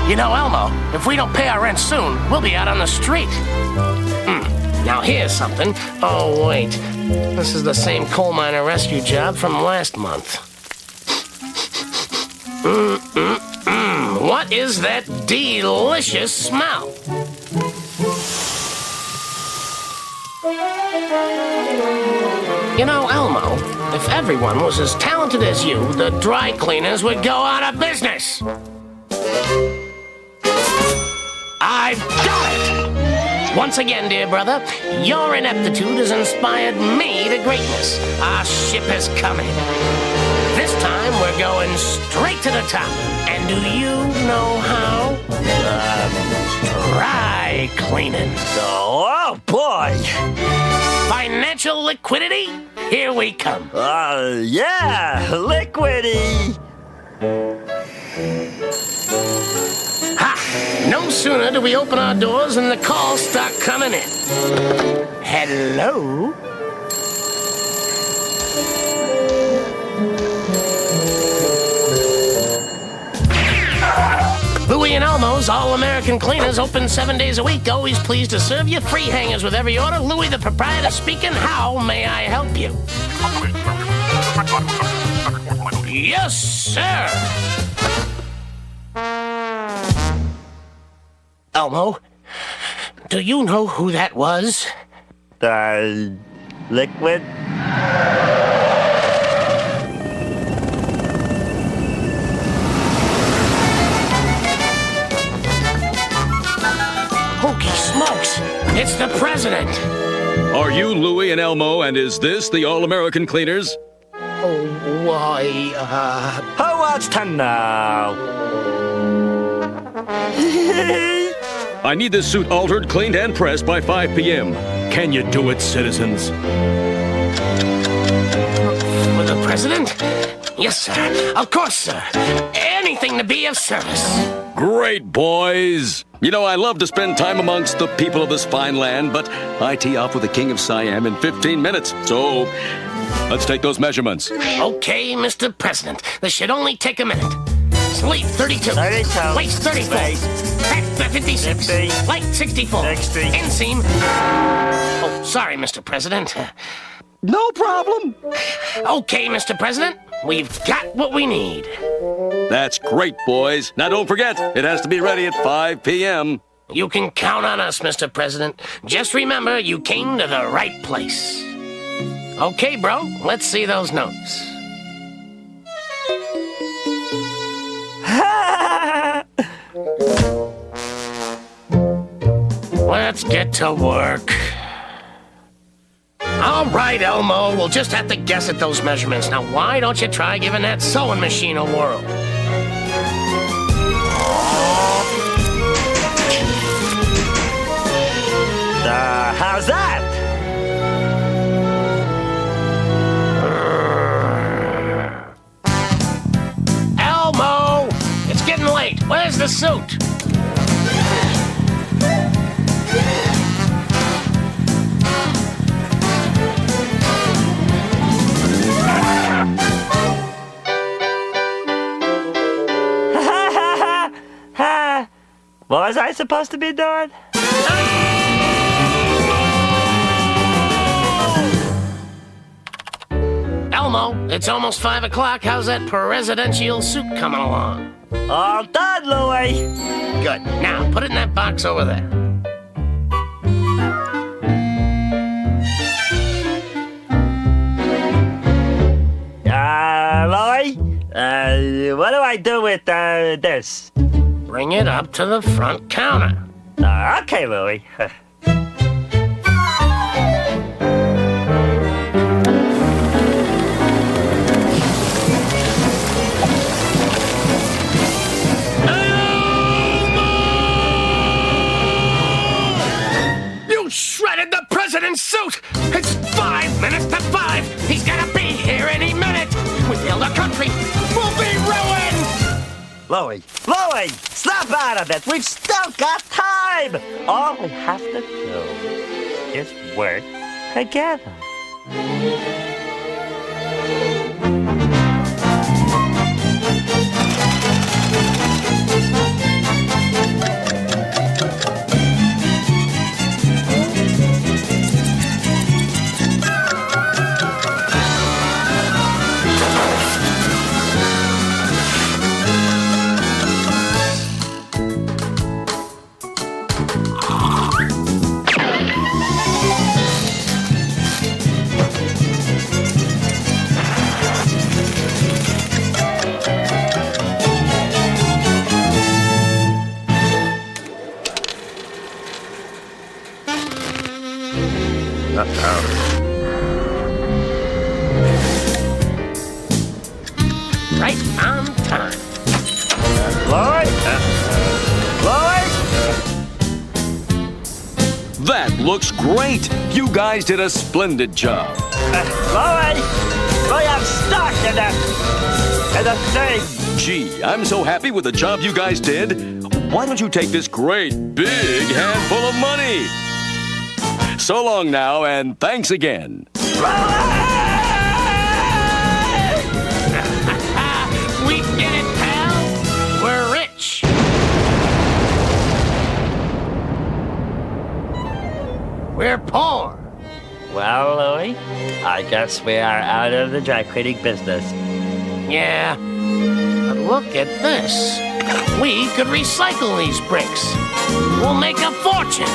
You know, Elmo, if we don't pay our rent soon, we'll be out on the street. Now here's something. Oh, wait. This is the same coal miner rescue job from last month. What is that delicious smell? You know, Elmo, if everyone was as talented as you, the dry cleaners would go out of business. I've got it! Once again, dear brother, your ineptitude has inspired me to greatness. Our ship is coming. This time, we're going straight to the top. And do you know how? Dry cleaning. Oh, boy! Financial liquidity? Here we come. Yeah, liquidy! Ha! No sooner do we open our doors than the calls start coming in. Hello? Louie and Elmo's All-American Cleaners, open 7 days a week. Always pleased to serve you. Free hangers with every order. Louie, the proprietor, speaking. How may I help you? Yes, sir. Elmo, do you know who that was? The liquid? Hokey smokes! It's the president! Are you Louie and Elmo, and is this the All-American Cleaners? Oh, why, Who wants to know? I need this suit altered, cleaned, and pressed by 5 p.m. Can you do it, citizens? For the president? Yes, sir. Of course, sir. Anything to be of service. Great, boys! You know, I love to spend time amongst the people of this fine land, but I tee off with the King of Siam in 15 minutes, so let's take those measurements. Okay, Mr. President. This should only take a minute. Sleep 32. 32. Waist 34. Fat 56. 50. Light 64. 60. Inseam. Oh, sorry, Mr. President. No problem. Okay, Mr. President. We've got what we need. That's great, boys. Now don't forget, it has to be ready at 5 p.m. You can count on us, Mr. President. Just remember, you came to the right place. Okay, bro, let's see those notes. Let's get to work. All right, Elmo, we'll just have to guess at those measurements. Now, why don't you try giving that sewing machine a whirl? How's that? Elmo! It's getting late. Where's the suit? What was I supposed to be doing? Elmo, it's almost 5 o'clock. How's that presidential suit coming along? All done, Louie. Good. Now, put it in that box over there. Louie? What do I do with, this? Bring it up to the front counter. Okay, Louie. You shredded the president's suit! It's 5 minutes to 5! He's gonna be here any minute! We failed our country! We'll be ruined! Louie, snap out of it! We've still got time! All we have to do is work together. looks great. You guys did a splendid job. Louie, we am stuck in a thing. Gee, I'm so happy with the job you guys did. Why don't you take this great big handful of money? So long now, and thanks again. We did it, pal. We're rich. We're poor. Well, Louie, I guess we are out of the dry cleaning business. Yeah. But look at this. We could recycle these bricks. We'll make a fortune.